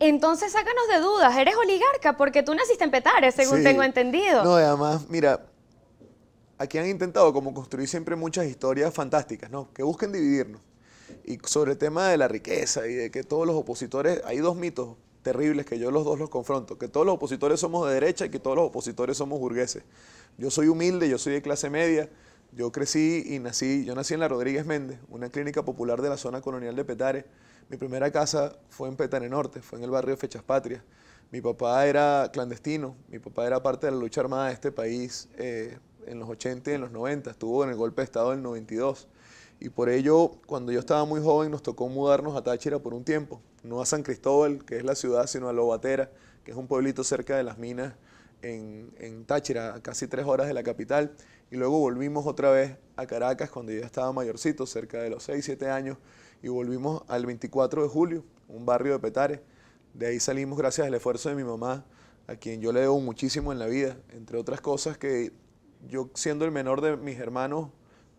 Entonces sácanos de dudas, eres oligarca porque tú naciste en Petare, según Sí. tengo entendido. No, y además, mira, aquí han intentado como construir siempre muchas historias fantásticas, ¿no? Que busquen dividirnos. Y sobre el tema de la riqueza y de que todos los opositores, hay dos mitos terribles que yo los dos los confronto, que todos los opositores somos de derecha y que todos los opositores somos burgueses. Yo soy humilde, yo soy de clase media, yo crecí y yo nací en la Rodríguez Méndez, una clínica popular de la zona colonial de Petare. Mi primera casa fue en Petare Norte, fue en el barrio de Fechas Patrias. Mi papá era clandestino, mi papá era parte de la lucha armada de este país en los 80 y en los 90, estuvo en el golpe de Estado del 92. Y por ello, cuando yo estaba muy joven, nos tocó mudarnos a Táchira por un tiempo. No a San Cristóbal, que es la ciudad, sino a Lobatera, que es un pueblito cerca de las minas en Táchira, a casi 3 horas de la capital. Y luego volvimos otra vez a Caracas cuando yo ya estaba mayorcito, cerca de los 6, 7 años. Y volvimos al 24 de julio, un barrio de Petare. De ahí salimos gracias al esfuerzo de mi mamá, a quien yo le debo muchísimo en la vida. Entre otras cosas que yo, siendo el menor de mis hermanos,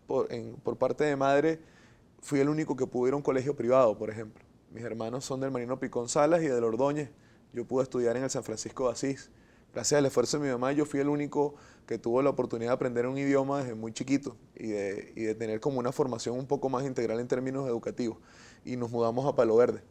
por parte de madre, fui el único que pudo ir a un colegio privado, por ejemplo. Mis hermanos son del Marino Picón Salas y del Ordóñez. Yo pude estudiar en el San Francisco de Asís. Gracias al esfuerzo de mi mamá, yo fui el único que tuvo la oportunidad de aprender un idioma desde muy chiquito y de tener como una formación un poco más integral en términos educativos. Y nos mudamos a Palo Verde.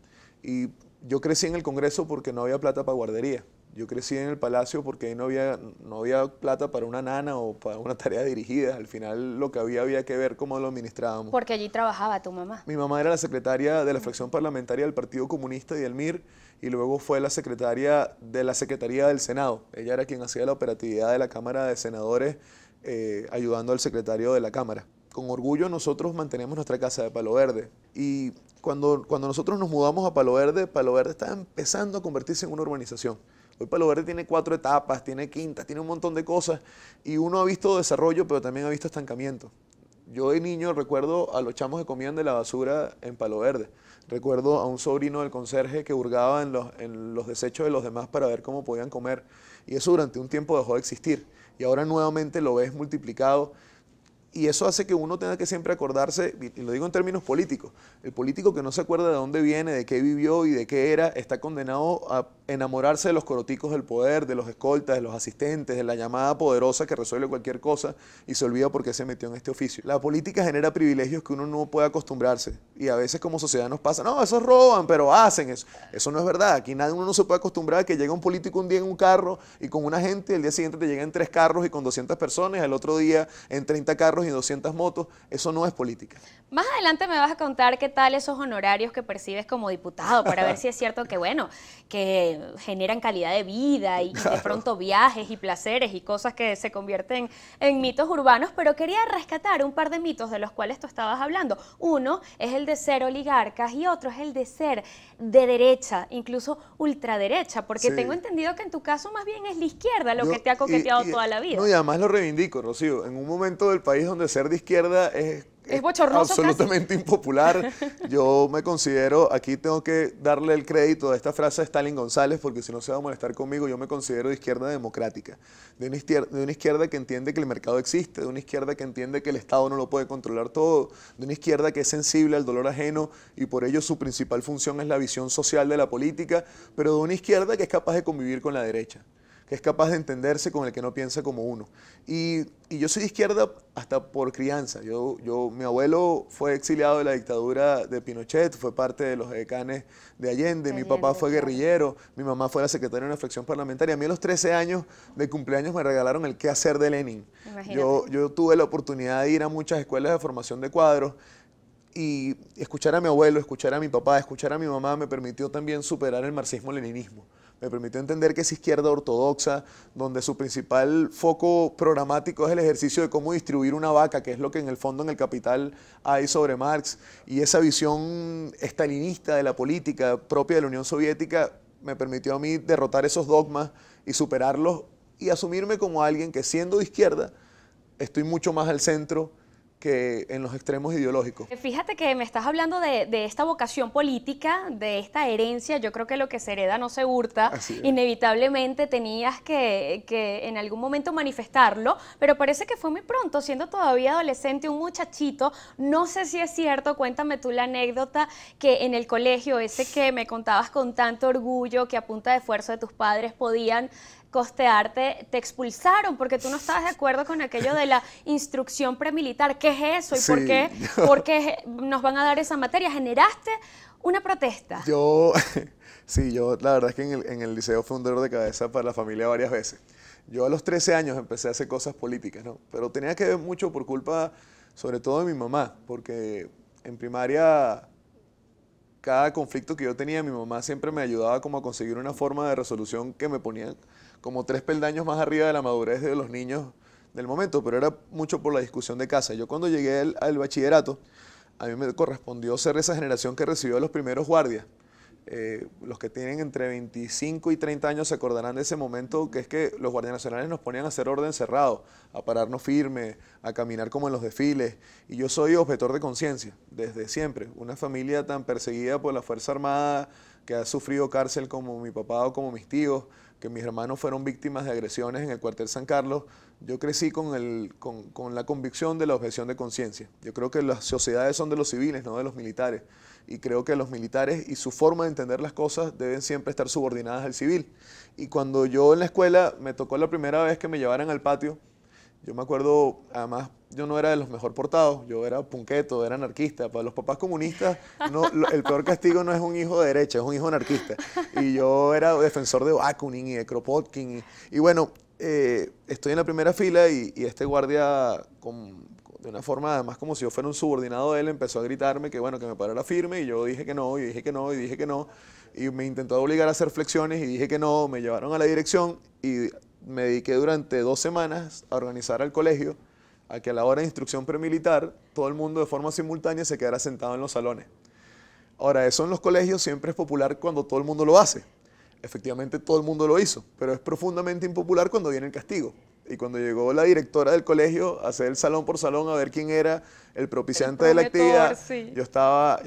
Y yo crecí en el Congreso porque no había plata para guardería. Yo crecí en el Palacio porque ahí no había plata para una nana o para una tarea dirigida. Al final lo que había que ver cómo lo administrábamos. Porque allí trabajaba tu mamá. Mi mamá era la secretaria de la fracción parlamentaria del Partido Comunista y del MIR y luego fue la secretaria de la Secretaría del Senado. Ella era quien hacía la operatividad de la Cámara de Senadores ayudando al secretario de la Cámara. Con orgullo nosotros mantenemos nuestra casa de Palo Verde y cuando nosotros nos mudamos a Palo Verde estaba empezando a convertirse en una urbanización. Hoy Palo Verde tiene 4 etapas, tiene quintas, tiene un montón de cosas y uno ha visto desarrollo, pero también ha visto estancamiento. Yo de niño recuerdo a los chamos que comían de la basura en Palo Verde. Recuerdo a un sobrino del conserje que hurgaba en los desechos de los demás para ver cómo podían comer. Y eso durante un tiempo dejó de existir. Y ahora nuevamente lo ves multiplicado. Y eso hace que uno tenga que siempre acordarse, y lo digo en términos políticos, el político que no se acuerda de dónde viene, de qué vivió y de qué era, está condenado a enamorarse de los coroticos del poder, de los escoltas, de los asistentes, de la llamada poderosa que resuelve cualquier cosa y se olvida por qué se metió en este oficio. La política genera privilegios que uno no puede acostumbrarse y a veces como sociedad nos pasa, no, esos roban, pero hacen eso. Eso no es verdad, aquí uno no se puede acostumbrar a que llegue un político un día en un carro y con una gente, el día siguiente te llega en 3 carros y con 200 personas, el otro día en 30 carros y 200 motos, eso no es política. Más adelante me vas a contar qué tal esos honorarios que percibes como diputado, para ver si es cierto que, bueno, que generan calidad de vida y de pronto viajes y placeres y cosas que se convierten en mitos urbanos, pero quería rescatar un par de mitos de los cuales tú estabas hablando. Uno es el de ser oligarcas y otro es el de ser de derecha, incluso ultraderecha, porque Sí. tengo entendido que en tu caso más bien es la izquierda lo que te ha coqueteado toda la vida. No, y además lo reivindico, Rocío, en un momento del país donde ser de izquierda es bochornoso absolutamente impopular. Yo me considero, aquí tengo que darle el crédito a esta frase a Stalin González, porque si no se va a molestar conmigo, yo me considero de izquierda democrática, de una izquierda que entiende que el mercado existe, de una izquierda que entiende que el Estado no lo puede controlar todo, de una izquierda que es sensible al dolor ajeno y por ello su principal función es la visión social de la política, pero de una izquierda que es capaz de convivir con la derecha, que es capaz de entenderse con el que no piensa como uno. Y yo soy de izquierda hasta por crianza. Mi abuelo fue exiliado de la dictadura de Pinochet, fue parte de los decanes de Allende, mi papá fue guerrillero, mi mamá fue la secretaria de una fracción parlamentaria. A mí a los 13 años de cumpleaños me regalaron el qué hacer de Lenin. Yo tuve la oportunidad de ir a muchas escuelas de formación de cuadros y escuchar a mi abuelo, escuchar a mi papá, escuchar a mi mamá me permitió también superar el marxismo-leninismo. Me permitió entender que es izquierda ortodoxa, donde su principal foco programático es el ejercicio de cómo distribuir una vaca, que es lo que en el fondo en el Capital hay sobre Marx, y esa visión estalinista de la política propia de la Unión Soviética me permitió a mí derrotar esos dogmas y superarlos y asumirme como alguien que siendo de izquierda estoy mucho más al centro que en los extremos ideológicos. Fíjate que me estás hablando de esta vocación política, de esta herencia. Yo creo que lo que se hereda no se hurta. Inevitablemente tenías que en algún momento manifestarlo, pero parece que fue muy pronto, siendo todavía adolescente, un muchachito. No sé si es cierto, cuéntame tú la anécdota, que en el colegio, ese que me contabas con tanto orgullo, que a punta de esfuerzo de tus padres podían costearte, te expulsaron porque tú no estabas de acuerdo con aquello de la instrucción premilitar. ¿Qué es eso? ¿Y Sí, por qué nos van a dar esa materia? ¿Generaste una protesta? Sí, yo la verdad es que en el liceo fue un dolor de cabeza para la familia varias veces. Yo a los 13 años empecé a hacer cosas políticas, ¿no? Pero tenía que ver mucho por culpa, sobre todo de mi mamá, porque en primaria cada conflicto que yo tenía, mi mamá siempre me ayudaba como a conseguir una forma de resolución que me ponía como 3 peldaños más arriba de la madurez de los niños del momento, pero era mucho por la discusión de casa. Yo cuando llegué al bachillerato, a mí me correspondió ser esa generación que recibió a los primeros guardias. Los que tienen entre 25 y 30 años se acordarán de ese momento, que es que los guardias nacionales nos ponían a hacer orden cerrado, a pararnos firme, a caminar como en los desfiles. Y yo soy objetor de conciencia, desde siempre. Una familia tan perseguida por la Fuerza Armada, que ha sufrido cárcel como mi papá o como mis tíos, que mis hermanos fueron víctimas de agresiones en el cuartel San Carlos. Yo crecí con la convicción de la objeción de conciencia. Yo creo que las sociedades son de los civiles, no de los militares. Y creo que los militares y su forma de entender las cosas deben siempre estar subordinadas al civil. Y cuando yo en la escuela me tocó la primera vez que me llevaran al patio, yo me acuerdo, además, yo no era de los mejor portados, yo era punqueto, era anarquista. Para los papás comunistas, el peor castigo no es un hijo de derecha, es un hijo anarquista. Y yo era defensor de Bakunin y de Kropotkin. Y bueno, estoy en la primera fila y este guardia, de una forma además como si yo fuera un subordinado de él, empezó a gritarme que bueno, que me parara firme, y yo dije que no, y dije que no, y dije que no. Y me intentó obligar a hacer flexiones y dije que no, me llevaron a la dirección y me dediqué durante 2 semanas a organizar al colegio a que a la hora de instrucción premilitar todo el mundo de forma simultánea se quedara sentado en los salones. Ahora, eso en los colegios siempre es popular cuando todo el mundo lo hace. Efectivamente todo el mundo lo hizo, pero es profundamente impopular cuando viene el castigo. Y cuando llegó la directora del colegio a hacer el salón por salón a ver quién era el propiciante de la actividad, sí. yo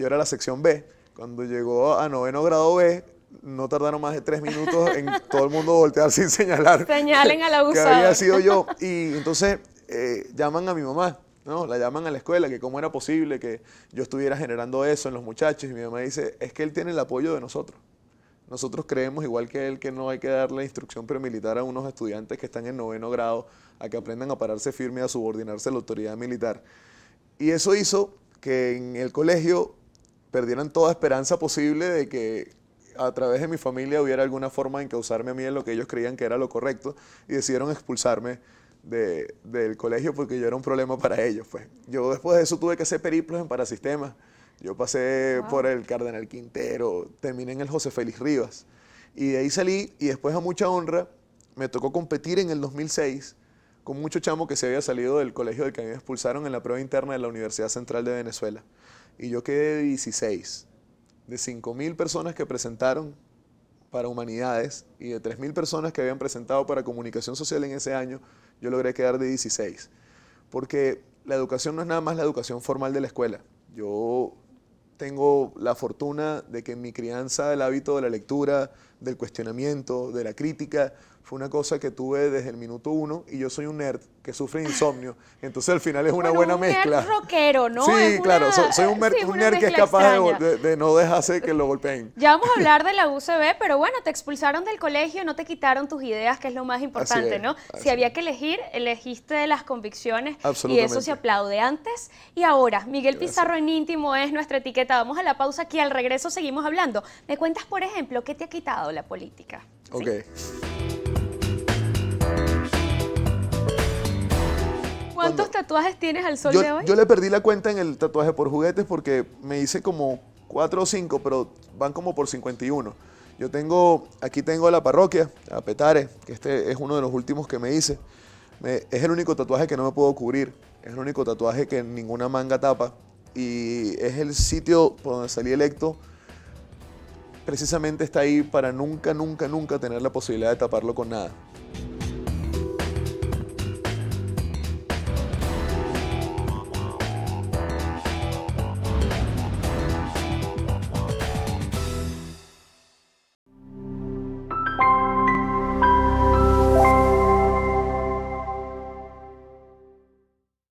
era la sección B. Cuando llegó a 9º grado B, no tardaron más de 3 minutos en todo el mundo voltear sin señalar. Señalen al abusador. Que había sido yo. Y entonces llaman a mi mamá, ¿no? La llaman a la escuela, que cómo era posible que yo estuviera generando eso en los muchachos. Y mi mamá dice, es que él tiene el apoyo de nosotros. Nosotros creemos, igual que él, que no hay que darle instrucción premilitar a unos estudiantes que están en 9º grado a que aprendan a pararse firme y a subordinarse a la autoridad militar. Y eso hizo que en el colegio perdieran toda esperanza posible de que a través de mi familia hubiera alguna forma de encauzarme a mí en lo que ellos creían que era lo correcto, y decidieron expulsarme del colegio porque yo era un problema para ellos. Pues. Yo después de eso tuve que hacer periplos en parasistemas. Yo pasé por el Cardenal Quintero, terminé en el José Félix Rivas. Y de ahí salí, y después a mucha honra me tocó competir en el 2006 con muchos chamos que se había salido del colegio del que me expulsaron en la prueba interna de la Universidad Central de Venezuela. Y yo quedé de 16. De 5.000 personas que presentaron para Humanidades y de 3.000 personas que habían presentado para Comunicación Social en ese año, yo logré quedar de 16. Porque la educación no es nada más la educación formal de la escuela. Yo tengo la fortuna de que en mi crianza el hábito de la lectura, del cuestionamiento, de la crítica, fue una cosa que tuve desde el minuto 1, y yo soy un nerd que sufre de insomnio, entonces al final es una buena mezcla. Un nerd rockero, ¿no? Sí, claro, soy un nerd que es capaz de no dejarse que lo golpeen. Ya vamos a hablar de la UCB, pero bueno, te expulsaron del colegio, no te quitaron tus ideas, que es lo más importante, ¿no? Si había que elegir, elegiste de las convicciones, y eso se aplaude antes y ahora. Miguel Pizarro en íntimo es nuestra etiqueta. Vamos a la pausa, aquí al regreso seguimos hablando. ¿Me cuentas, por ejemplo, qué te ha quitado la política? ¿Sí? Ok. ¿Cuántos tatuajes tienes al sol de hoy? Yo le perdí la cuenta en el tatuaje por juguetes porque me hice como 4 o 5, pero van como por 51. Aquí tengo la parroquia, a Petare, que este es uno de los últimos que me hice. Es el único tatuaje que no me puedo cubrir, es el único tatuaje que ninguna manga tapa, y es el sitio por donde salí electo. Precisamente está ahí para nunca, nunca, nunca tener la posibilidad de taparlo con nada.